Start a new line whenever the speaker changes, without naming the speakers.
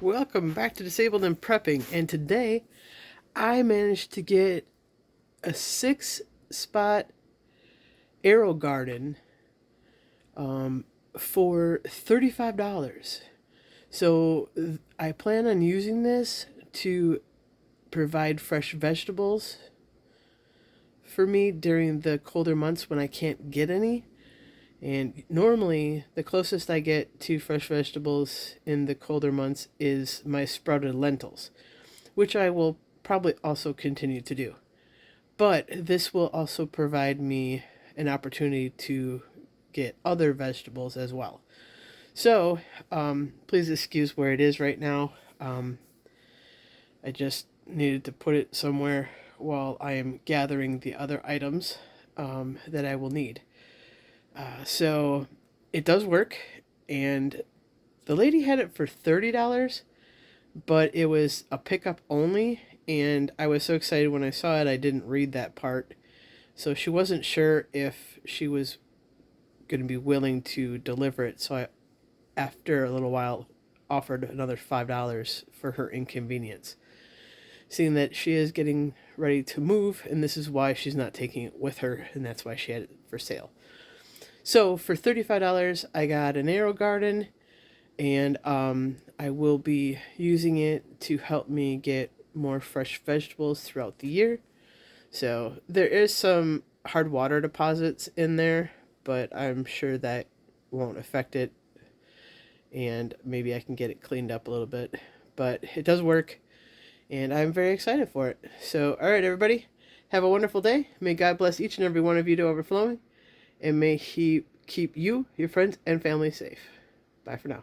Welcome back to Disabled and Prepping, and today I managed to get a 6-spot Aerogarden for $35. So I plan on using this to provide fresh vegetables for me during the colder months when I can't get any. And normally, the closest I get to fresh vegetables in the colder months is my sprouted lentils, which I will probably also continue to do. But this will also provide me an opportunity to get other vegetables as well. So, please excuse where it is right now. I just needed to put it somewhere while I am gathering the other items that I will need. So it does work, and the lady had it for $30, but it was a pickup only, and I was so excited when I saw it I didn't read that part. So she wasn't sure if she was going to be willing to deliver it, so I, after a little while, offered another $5 for her inconvenience. Seeing that she is getting ready to move, and this is why she's not taking it with her, and that's why she had it for sale. So for $35, I got an Aerogarden, and I will be using it to help me get more fresh vegetables throughout the year. So there is some hard water deposits in there, but I'm sure that won't affect it, and maybe I can get it cleaned up a little bit. But it does work, and I'm very excited for it. So, all right, everybody, have a wonderful day. May God bless each and every one of you to overflowing, and may He keep you, your friends, and family safe. Bye for now.